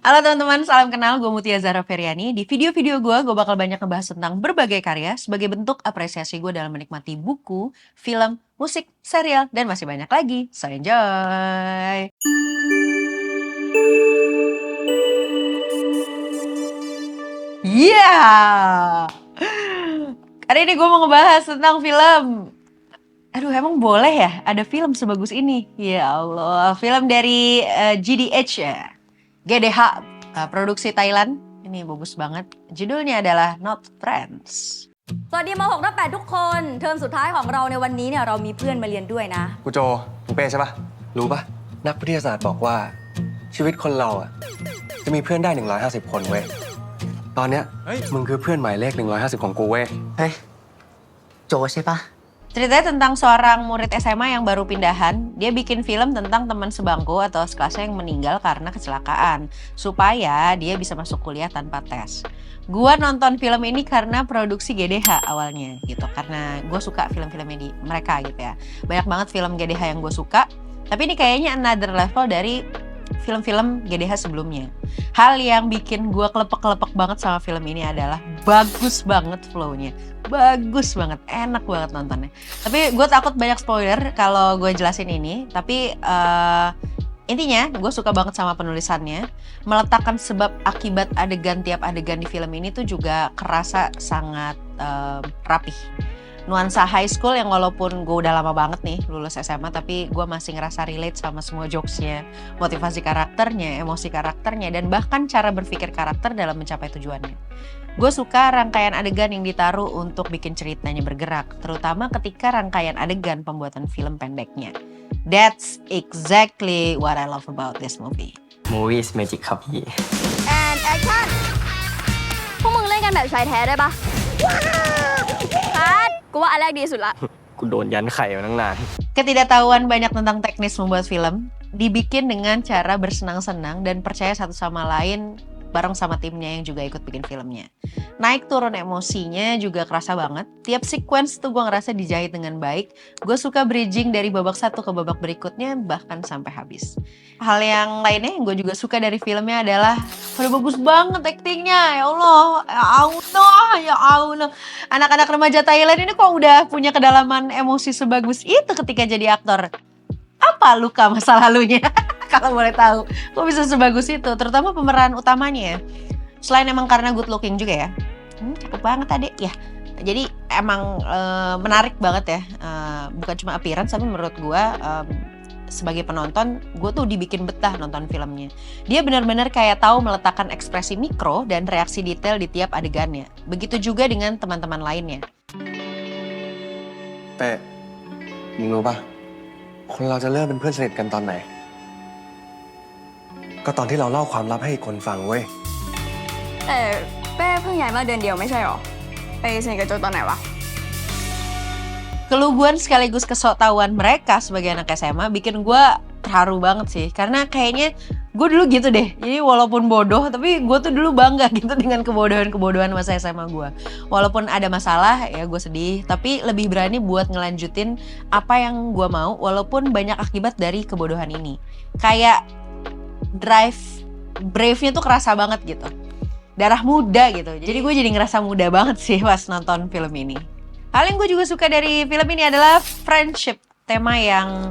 Halo teman-teman, salam kenal. Gue Mutia Zahra Feryani. Di video-video gue bakal banyak ngebahas tentang berbagai karya sebagai bentuk apresiasi gue dalam menikmati buku, film, musik, serial, dan masih banyak lagi. So enjoy! Yeah! Hari ini gue mau ngebahas tentang film. Aduh, emang boleh ya ada film sebagus ini? Ya Allah, film dari GDH ya. GDH, produksi Thailand. Ini bagus banget. Judulnya adalah Not Friends. สวัสดีม .6 ทับ8ทุกคนเทอมสุดท้ายของเราในวันนี้เนี่ยเรามีเพื่อนมาเรียนด้วยนะ กูโจมึงเป้ใช่ปะรู้ปะนักวิทยาศาสตร์บอกว่าชีวิตคนเราอ่ะจะมีเพื่อนได้150คนเว้ยตอนเนี้ยมึงคือเพื่อนหมายเลข150ของกูเว้ย โจใช่ปะ Ceritanya tentang seorang murid SMA yang baru pindahan. Dia bikin film tentang teman sebangku atau sekelasnya yang meninggal karena kecelakaan, supaya dia bisa masuk kuliah tanpa tes. Gua nonton film ini karena produksi GDH awalnya gitu, karena gue suka film-filmnya di mereka gitu ya. Banyak banget film GDH yang gue suka, tapi ini kayaknya another level dari film-film GDH sebelumnya. Hal yang bikin gue kelepek-kelepek banget sama film ini adalah bagus banget flow-nya. Bagus banget, enak banget nontonnya. Tapi gue takut banyak spoiler kalau gue jelasin ini. Tapi intinya gue suka banget sama penulisannya. Meletakkan sebab akibat adegan tiap adegan di film ini tuh juga kerasa sangat rapih. Nuansa high school yang walaupun gue udah lama banget nih lulus SMA, tapi gue masih ngerasa relate sama semua jokesnya, motivasi karakternya, emosi karakternya, dan bahkan cara berpikir karakter dalam mencapai tujuannya. Gue suka rangkaian adegan yang ditaruh untuk bikin ceritanya bergerak, terutama ketika rangkaian adegan pembuatan film pendeknya. That's exactly what I love about this movie. Movie is magic ครับพี่ and action พวกมึงเล่นกันแบบชายแท้ได้ปะคัดกูว่าอันแรกดีสุดละ กูโดนยันไข่มาตั้งนาน Ketidaktahuan banyak tentang teknis membuat film dibikin dengan cara bersenang-senang dan percaya satu sama lain bareng sama timnya yang juga ikut bikin filmnya. Naik turun emosinya juga kerasa banget. Tiap sequence tuh gue ngerasa dijahit dengan baik. Gue suka bridging dari babak satu ke babak berikutnya bahkan sampai habis. Hal yang lainnya yang gue juga suka dari filmnya adalah udah bagus banget aktingnya. Ya Allah, ya Allah. Anak-anak remaja Thailand ini kok udah punya kedalaman emosi sebagus itu ketika jadi aktor. Apa luka masa lalunya? Kalau boleh tahu, kok bisa sebagus itu? Terutama pemeran utamanya ya. Selain emang karena good looking juga ya. Cakep banget adik ya. Jadi emang menarik banget ya. Bukan cuma appearance, tapi menurut gue sebagai penonton, gue tuh dibikin betah nonton filmnya. Dia benar-benar kayak tahu meletakkan ekspresi mikro dan reaksi detail di tiap adegannya. Begitu juga dengan teman-teman lainnya. เป้มึงรู้ปะคนเราจะเริ่มเป็นเพื่อนสนิทกันตอนไหนก็ตอนที่เราเล่าความลับให้อีกคนฟังเว้ย แต่เป้เพิ่งย้ายมาเดือนเดียวไม่ใช่หรอไปสนิทกับโจตอนไหนวะ Keluguan sekaligus kesoktahuan mereka sebagai anak SMA bikin gue terharu banget sih. Karena kayaknya gue dulu gitu deh. Jadi walaupun bodoh, tapi gue tuh dulu bangga gitu dengan kebodohan-kebodohan masa SMA gue. Walaupun ada masalah, ya gue sedih. Tapi lebih berani buat ngelanjutin apa yang gue mau, walaupun banyak akibat dari kebodohan ini. Kayak brave-nya tuh kerasa banget gitu. Darah muda gitu. Jadi gue jadi ngerasa muda banget sih pas nonton film ini. Hal yang gue juga suka dari film ini adalah friendship, tema yang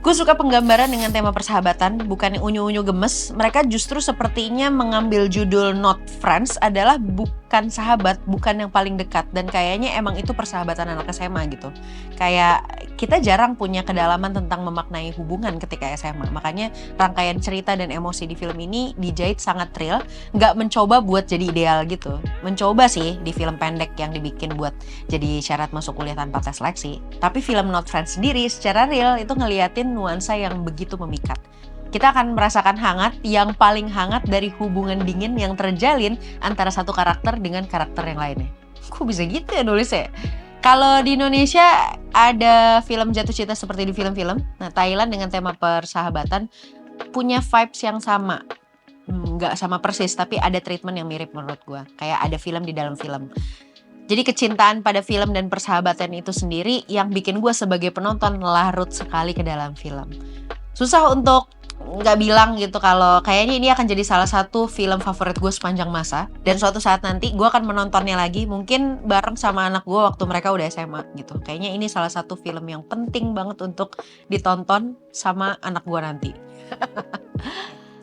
gue suka penggambaran dengan tema persahabatan, bukan yang unyu-unyu gemes. Mereka justru sepertinya mengambil judul Not Friends adalah bukan sahabat, bukan yang paling dekat. Dan kayaknya emang itu persahabatan anak SMA gitu. Kayak kita jarang punya kedalaman tentang memaknai hubungan ketika SMA. Makanya rangkaian cerita dan emosi di film ini dijahit sangat real. Nggak mencoba buat jadi ideal gitu. Mencoba sih di film pendek yang dibikin buat jadi syarat masuk kuliah tanpa tes seleksi. Tapi film Not Friends sendiri secara real itu ngeliatin nuansa yang begitu memikat. Kita akan merasakan hangat yang paling hangat dari hubungan dingin yang terjalin antara satu karakter dengan karakter yang lainnya. Kok bisa gitu ya nulisnya? Kalau di Indonesia ada film jatuh cinta seperti di film-film. Nah, Thailand dengan tema persahabatan punya vibes yang sama. Nggak sama persis, tapi ada treatment yang mirip menurut gue. Kayak ada film di dalam film. Jadi kecintaan pada film dan persahabatan itu sendiri yang bikin gue sebagai penonton larut sekali ke dalam film. Susah untuk nggak bilang gitu kalau kayaknya ini akan jadi salah satu film favorit gue sepanjang masa. Dan suatu saat nanti gue akan menontonnya lagi, mungkin bareng sama anak gue waktu mereka udah SMA gitu. Kayaknya ini salah satu film yang penting banget untuk ditonton sama anak gue nanti.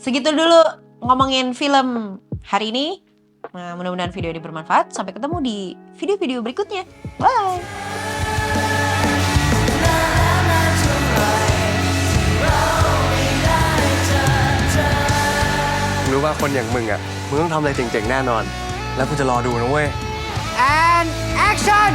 Segitu dulu ngomongin film hari ini. Nah, mudah-mudahan video ini bermanfaat. Sampai ketemu di video-video berikutnya. Bye!รู้ว่าคนอย่างมึงอ่ะ มึงต้องทำอะไรเจ๋งๆแน่นอน แล้วกูจะรอดูนะเว้ย And action